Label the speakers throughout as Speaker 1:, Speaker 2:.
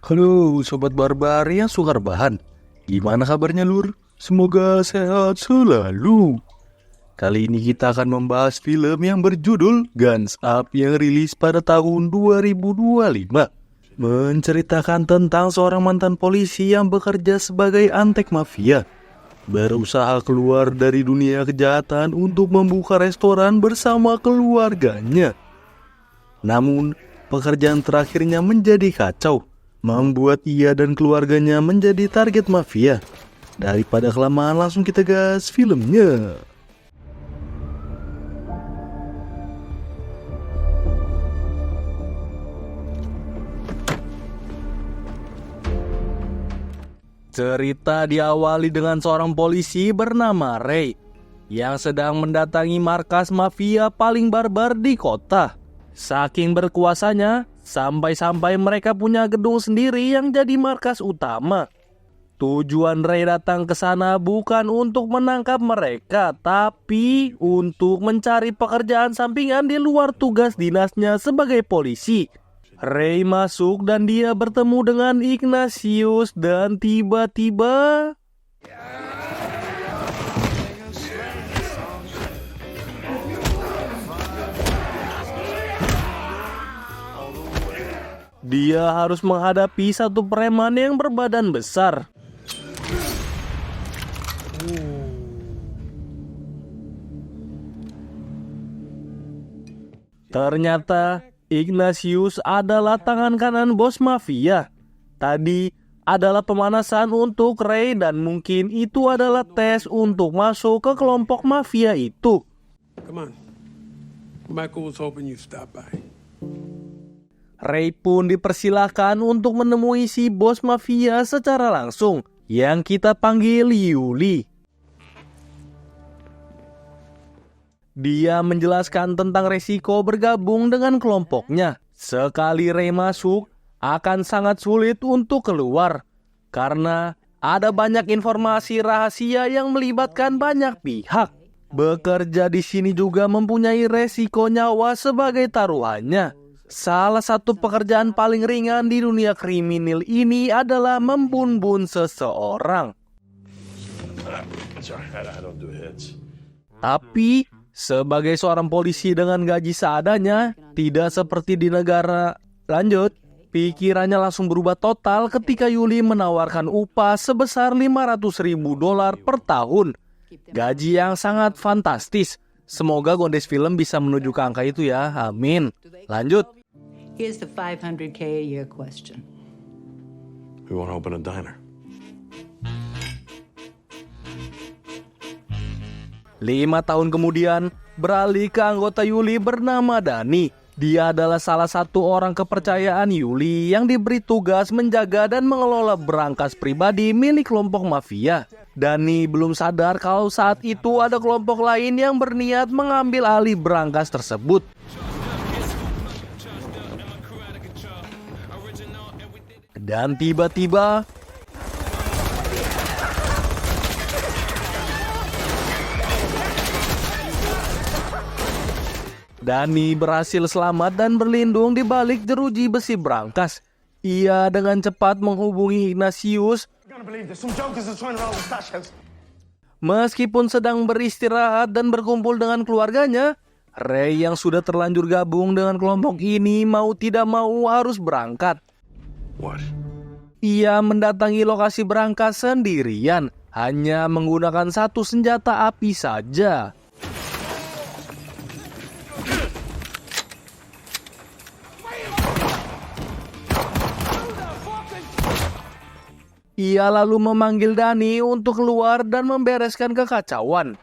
Speaker 1: Halo Sobat Barbar yang suka rebahan. Gimana kabarnya Lur? Semoga sehat selalu. Kali ini kita akan membahas film yang berjudul Guns Up yang rilis pada tahun 2025. Menceritakan tentang seorang mantan polisi yang bekerja sebagai antek mafia, berusaha keluar dari dunia kejahatan untuk membuka restoran bersama keluarganya. Namun, pekerjaan terakhirnya menjadi kacau, membuat ia dan keluarganya menjadi target mafia. Daripada kelamaan, langsung kita gas filmnya. Cerita diawali dengan seorang polisi bernama Ray yang sedang mendatangi markas mafia paling barbar di kota. Saking berkuasanya, sampai-sampai mereka punya gedung sendiri yang jadi markas utama. Tujuan Ray datang ke sana bukan untuk menangkap mereka, tapi untuk mencari pekerjaan sampingan di luar tugas dinasnya sebagai polisi. Ray masuk dan dia bertemu dengan Ignatius dan tiba-tiba dia harus menghadapi satu preman yang berbadan besar. Ternyata Ignatius adalah tangan kanan bos mafia. Tadi adalah pemanasan untuk Ray dan mungkin itu adalah tes untuk masuk ke kelompok mafia itu.
Speaker 2: Come on. Michael was hoping you'd stop by.
Speaker 1: Ray pun dipersilahkan untuk menemui si bos mafia secara langsung, yang kita panggil Yuli. Dia menjelaskan tentang resiko bergabung dengan kelompoknya. Sekali Ray masuk, akan sangat sulit untuk keluar, karena ada banyak informasi rahasia yang melibatkan banyak pihak. Bekerja di sini juga mempunyai resiko nyawa sebagai taruhannya. Salah satu pekerjaan paling ringan di dunia kriminal ini adalah membun-bun seseorang. Tapi, sebagai seorang polisi dengan gaji seadanya, tidak seperti di negara lanjut, pikirannya langsung berubah total ketika Yuli menawarkan upah sebesar $500.000 per tahun. Gaji yang sangat fantastis. Semoga Gondes Film bisa menuju ke angka itu ya, amin. Lanjut.
Speaker 3: Here's the $500K a year question.
Speaker 2: We want to open a diner.
Speaker 1: 5 tahun kemudian, beralih ke anggota Yuli bernama Dani. Dia adalah salah satu orang kepercayaan Yuli yang diberi tugas menjaga dan mengelola berangkas pribadi milik kelompok mafia. Dani belum sadar kalau saat itu ada kelompok lain yang berniat mengambil alih berangkas tersebut. Dan tiba-tiba Dani berhasil selamat dan berlindung di balik jeruji besi berangkas. Ia dengan cepat menghubungi Ignatius. Meskipun sedang beristirahat dan berkumpul dengan keluarganya, Ray yang sudah terlanjur gabung dengan kelompok ini mau tidak mau harus berangkat.
Speaker 2: What?
Speaker 1: Ia mendatangi lokasi berangkas sendirian, hanya menggunakan satu senjata api saja. Ia lalu memanggil Dani untuk keluar dan membereskan kekacauan.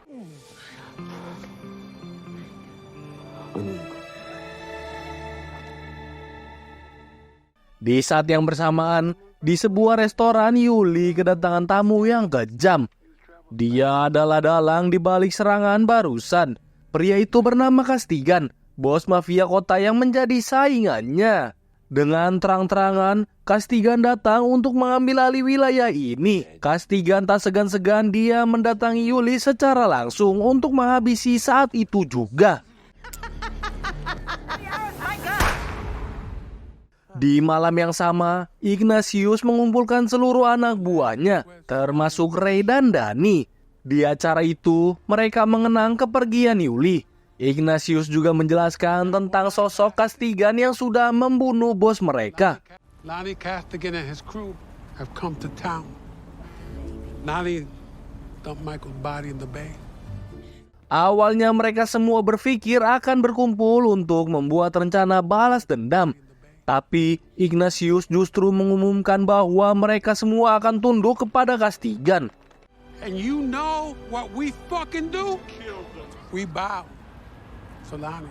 Speaker 1: Di saat yang bersamaan, di sebuah restoran Yuli kedatangan tamu yang kejam. Dia adalah dalang di balik serangan barusan. Pria itu bernama Castigan, bos mafia kota yang menjadi saingannya. Dengan terang-terangan, Castigan datang untuk mengambil alih wilayah ini. Castigan tak segan-segan dia mendatangi Yuli secara langsung untuk menghabisi saat itu juga. Di malam yang sama, Ignatius mengumpulkan seluruh anak buahnya, termasuk Ray dan Danny. Di acara itu, mereka mengenang kepergian Yuli. Ignatius juga menjelaskan tentang sosok Castigan yang sudah membunuh bos mereka.
Speaker 2: Lonnie Castigan and his crew have come to town. Lonnie dumped Michael's body in the bay.
Speaker 1: Awalnya mereka semua berpikir akan berkumpul untuk membuat rencana balas dendam. Tapi Ignatius justru mengumumkan bahwa mereka semua akan tunduk kepada Castigan.
Speaker 2: And you know what we fucking do? We bow. So Lonnie.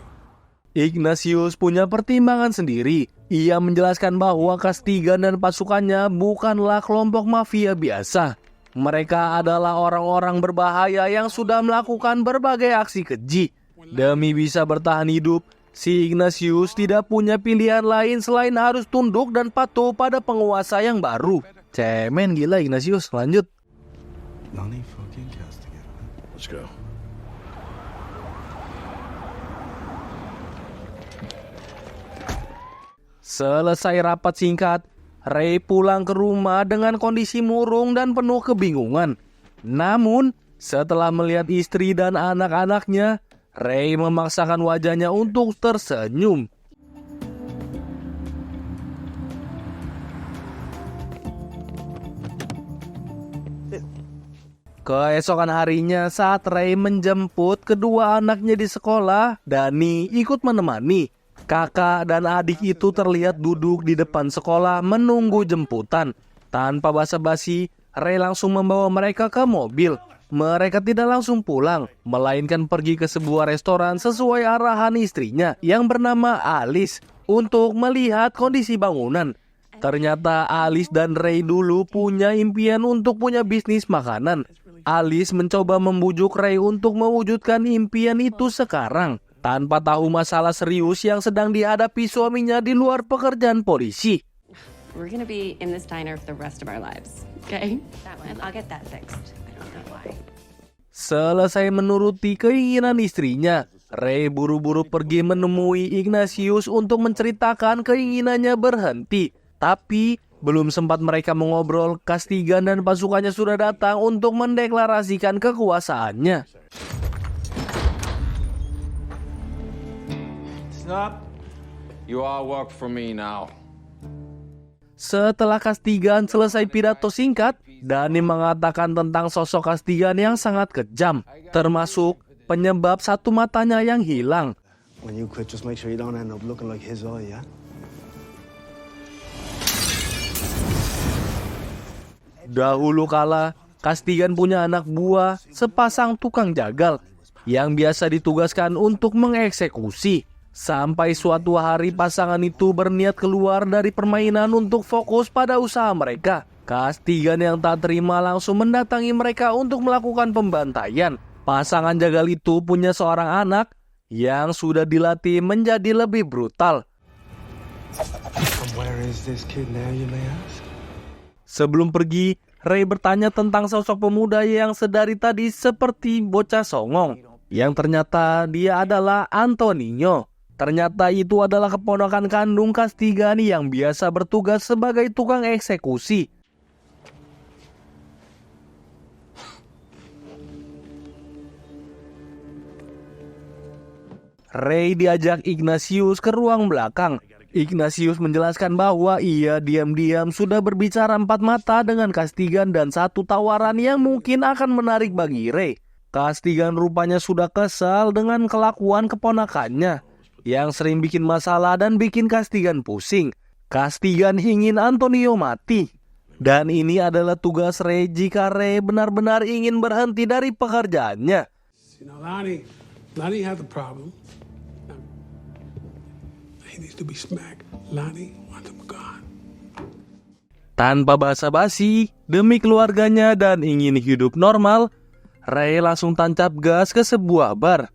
Speaker 1: Ignatius punya pertimbangan sendiri. Ia menjelaskan bahwa Castigan dan pasukannya bukanlah kelompok mafia biasa. Mereka adalah orang-orang berbahaya yang sudah melakukan berbagai aksi keji. Demi bisa bertahan hidup, si Ignatius tidak punya pilihan lain selain harus tunduk dan patuh pada penguasa yang baru. Cemen gila Ignatius, lanjut.
Speaker 4: Lonnie fucking Castigan. Let's go.
Speaker 1: Selesai rapat singkat, Ray pulang ke rumah dengan kondisi murung dan penuh kebingungan. Namun, setelah melihat istri dan anak-anaknya, Ray memaksakan wajahnya untuk tersenyum. Keesokan harinya saat Ray menjemput kedua anaknya di sekolah, Danny ikut menemani. Kakak dan adik itu terlihat duduk di depan sekolah menunggu jemputan. Tanpa basa-basi, Ray langsung membawa mereka ke mobil. Mereka tidak langsung pulang, melainkan pergi ke sebuah restoran sesuai arahan istrinya yang bernama Alice untuk melihat kondisi bangunan. Ternyata Alice dan Ray dulu punya impian untuk punya bisnis makanan. Alice mencoba membujuk Ray untuk mewujudkan impian itu sekarang, tanpa tahu masalah serius yang sedang dihadapi suaminya di luar pekerjaan polisi.
Speaker 5: We're gonna be in this diner for the rest of our lives, okay? That one, I'll get that fixed. I don't know why.
Speaker 1: Selesai menuruti keinginan istrinya, Ray buru-buru pergi menemui Ignatius untuk menceritakan keinginannya berhenti. Tapi belum sempat mereka mengobrol, Castigan dan pasukannya sudah datang untuk mendeklarasikan kekuasaannya.
Speaker 6: Stop. You all work for me now.
Speaker 1: Setelah Castigan selesai pidato singkat, Danny mengatakan tentang sosok Castigan yang sangat kejam, termasuk penyebab satu matanya yang hilang.
Speaker 4: When you quit, just make sure you don't end up looking like his eye, yeah?
Speaker 1: Dahulu kala, Castigan punya anak buah, sepasang tukang jagal, yang biasa ditugaskan untuk mengeksekusi. Sampai suatu hari pasangan itu berniat keluar dari permainan untuk fokus pada usaha mereka. Castigan yang tak terima langsung mendatangi mereka untuk melakukan pembantaian. Pasangan jagal itu punya seorang anak yang sudah dilatih menjadi lebih brutal.
Speaker 4: And where is this kid now, you may ask?
Speaker 1: Sebelum pergi, Ray bertanya tentang sosok pemuda yang sedari tadi seperti bocah songong, yang ternyata dia adalah Antonio. Ternyata itu adalah keponakan kandung Castigan yang biasa bertugas sebagai tukang eksekusi. Ray diajak Ignatius ke ruang belakang. Ignatius menjelaskan bahwa ia diam-diam sudah berbicara empat mata dengan Castigan dan satu tawaran yang mungkin akan menarik bagi Ray. Castigan rupanya sudah kesal dengan kelakuan keponakannya yang sering bikin masalah dan bikin Castigan pusing. Castigan ingin Antonio mati. Dan ini adalah tugas Ray jika Ray benar-benar ingin berhenti dari pekerjaannya.
Speaker 2: You know, Lonnie has a problem. He needs to be smacked. Lonnie wants him gone.
Speaker 1: Tanpa basa-basi, demi keluarganya dan ingin hidup normal, Ray langsung tancap gas ke sebuah bar.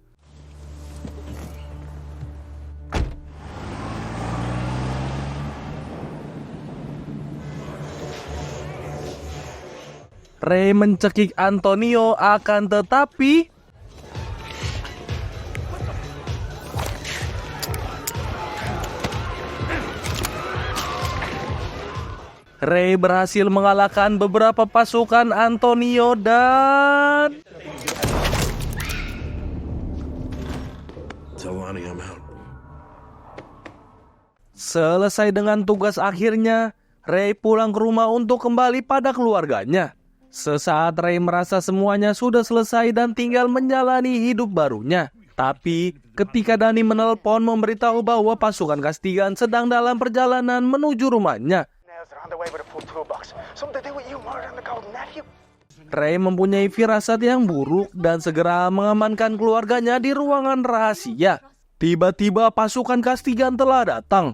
Speaker 1: Ray mencekik Antonio, akan tetapi Ray berhasil mengalahkan beberapa pasukan Antonio dan
Speaker 2: Tell Lonnie I'm out.
Speaker 1: selesai dengan tugas akhirnya, Ray pulang ke rumah untuk kembali pada keluarganya. Sesaat Ray merasa semuanya sudah selesai dan tinggal menjalani hidup barunya. Tapi ketika Danny menelpon memberitahu bahwa pasukan Castigan sedang dalam perjalanan menuju rumahnya, Ray mempunyai firasat yang buruk dan segera mengamankan keluarganya di ruangan rahasia. Tiba-tiba pasukan Castigan telah datang.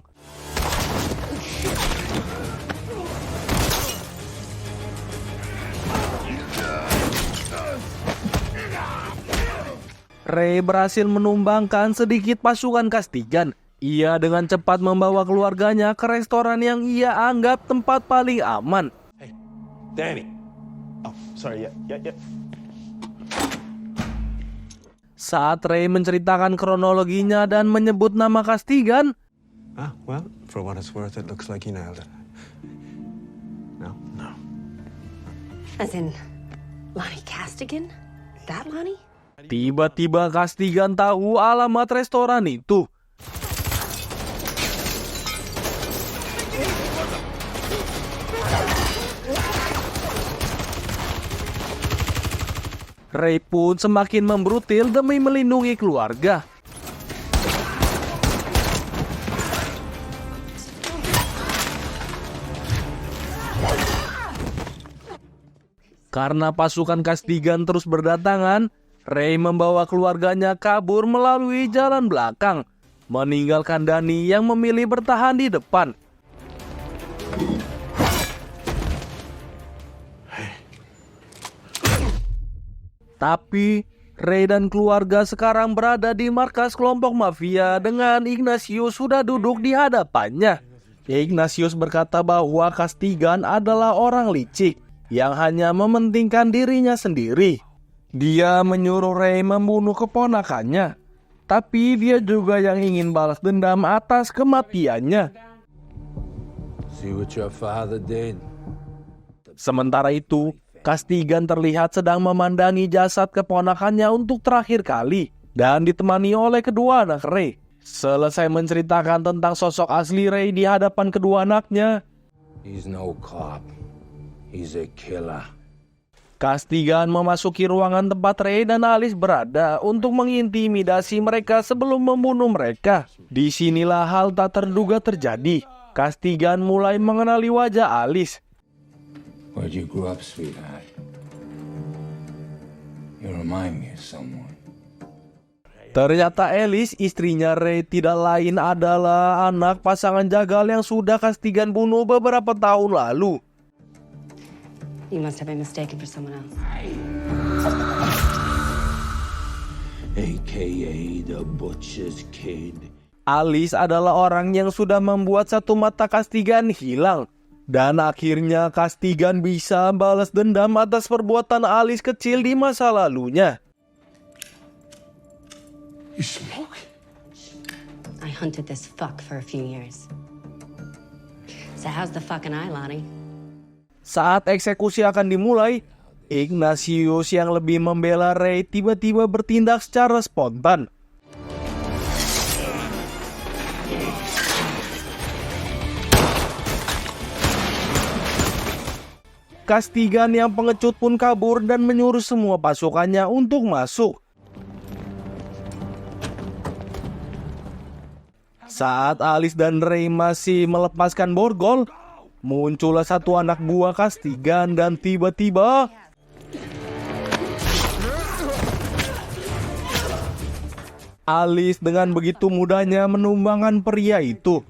Speaker 1: Ray berhasil menumbangkan sedikit pasukan Castigan. Ia dengan cepat membawa keluarganya ke restoran yang ia anggap tempat paling aman.
Speaker 4: Danny. Oh, sorry. Yeah.
Speaker 1: Saat Ray menceritakan kronologinya dan menyebut nama Castigan,
Speaker 4: Well, for what it's worth, it looks like you nailed it. No.
Speaker 5: As in, Lonnie Castigan? That Lonnie?
Speaker 1: tiba-tiba Castigan tahu alamat restoran itu. Ray pun semakin membrutil demi melindungi keluarga. Karena pasukan Castigan terus berdatangan, Ray membawa keluarganya kabur melalui jalan belakang, meninggalkan Danny yang memilih bertahan di depan. Tapi Ray dan keluarga sekarang berada di markas kelompok mafia dengan Ignatius sudah duduk di hadapannya. Ignatius berkata bahwa Castigan adalah orang licik yang hanya mementingkan dirinya sendiri. Dia menyuruh Ray membunuh keponakannya, tapi dia juga yang ingin balas dendam atas kematiannya.
Speaker 2: See what your father did.
Speaker 1: Sementara itu, Castigan terlihat sedang memandangi jasad keponakannya untuk terakhir kali dan ditemani oleh kedua anak Ray. Selesai menceritakan tentang sosok asli Ray di hadapan kedua anaknya,
Speaker 6: He's no cop. He's a killer.
Speaker 1: Castigan memasuki ruangan tempat Ray dan Alice berada untuk mengintimidasi mereka sebelum membunuh mereka. Disinilah hal tak terduga terjadi. Castigan mulai mengenali wajah Alice.
Speaker 6: Where'd you grow up, sweetheart? You remind me of someone.
Speaker 1: Ternyata Alice, istrinya Ray, tidak lain adalah anak pasangan jagal yang sudah Castigan bunuh beberapa tahun lalu.
Speaker 5: You must have been mistaken for someone else.
Speaker 6: AKA the Butcher's Kid.
Speaker 1: Alice adalah orang yang sudah membuat satu mata Castigan hilang. Dan akhirnya Castigan bisa balas dendam atas perbuatan Alice kecil di masa lalunya.
Speaker 2: You smoke?
Speaker 5: I hunted this fuck for a few years. So how's the fucking eye, Lonnie?
Speaker 1: Saat eksekusi akan dimulai, Ignatius yang lebih membela Ray tiba-tiba bertindak secara spontan. Castigan yang pengecut pun kabur dan menyuruh semua pasukannya untuk masuk. Saat Alice dan Ray masih melepaskan borgol, muncullah satu anak buah Castigan dan tiba-tiba Alice dengan begitu mudahnya menumbangkan pria itu.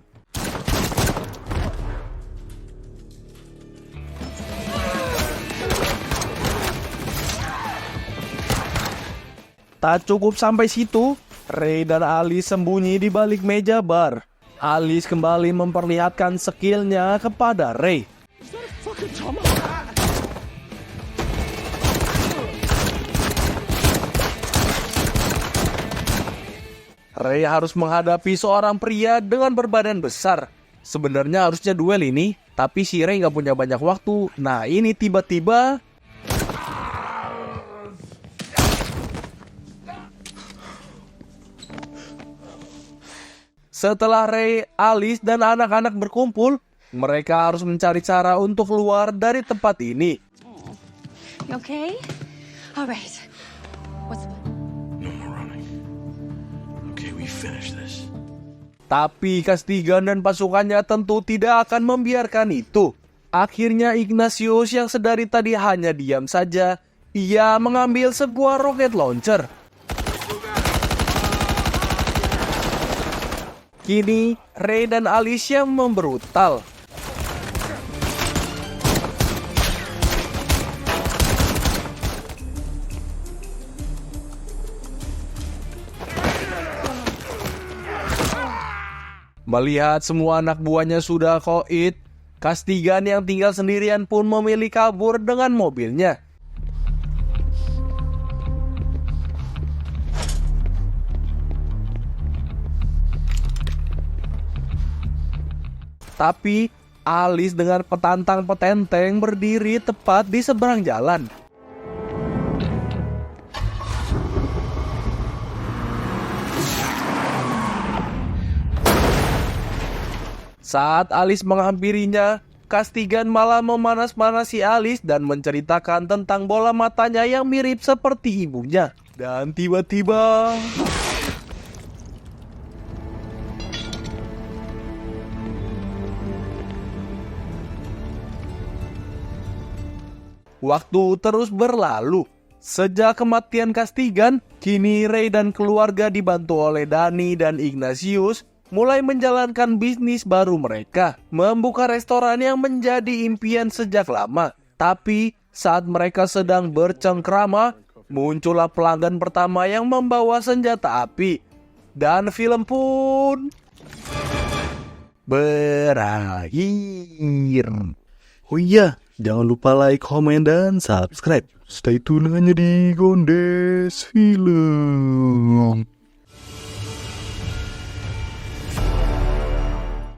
Speaker 1: Tak cukup sampai situ, Ray dan Alice sembunyi di balik meja bar. Alice kembali memperlihatkan skillnya kepada Ray. Ray harus menghadapi seorang pria dengan berbadan besar. Sebenarnya harusnya duel ini, tapi si Ray nggak punya banyak waktu. Nah ini tiba-tiba setelah Ray, Alice, dan anak-anak berkumpul, mereka harus mencari cara untuk keluar dari tempat ini.
Speaker 5: You okay? All right. What's
Speaker 4: No more running. Okay, we finished this.
Speaker 1: Tapi Castigan dan pasukannya tentu tidak akan membiarkan itu. Akhirnya Ignatius yang sedari tadi hanya diam saja, ia mengambil sebuah rocket launcher. Kini Ray dan Alice yang membrutal. Melihat semua anak buahnya sudah koit, Castigan yang tinggal sendirian pun memilih kabur dengan mobilnya. Tapi Alice dengan petantang petenteng berdiri tepat di seberang jalan. Saat Alice menghampirinya, Castigan malah memanas-manasi Alice dan menceritakan tentang bola matanya yang mirip seperti ibunya. Dan tiba-tiba waktu terus berlalu. Sejak kematian Castigan, kini Ray dan keluarga dibantu oleh Danny dan Ignatius mulai menjalankan bisnis baru mereka, membuka restoran yang menjadi impian sejak lama. Tapi saat mereka sedang bercengkrama, muncullah pelanggan pertama yang membawa senjata api. Dan film pun berakhir.
Speaker 7: Oh iya, jangan lupa like, komen, dan subscribe. Stay tune hanya di Gondes Film.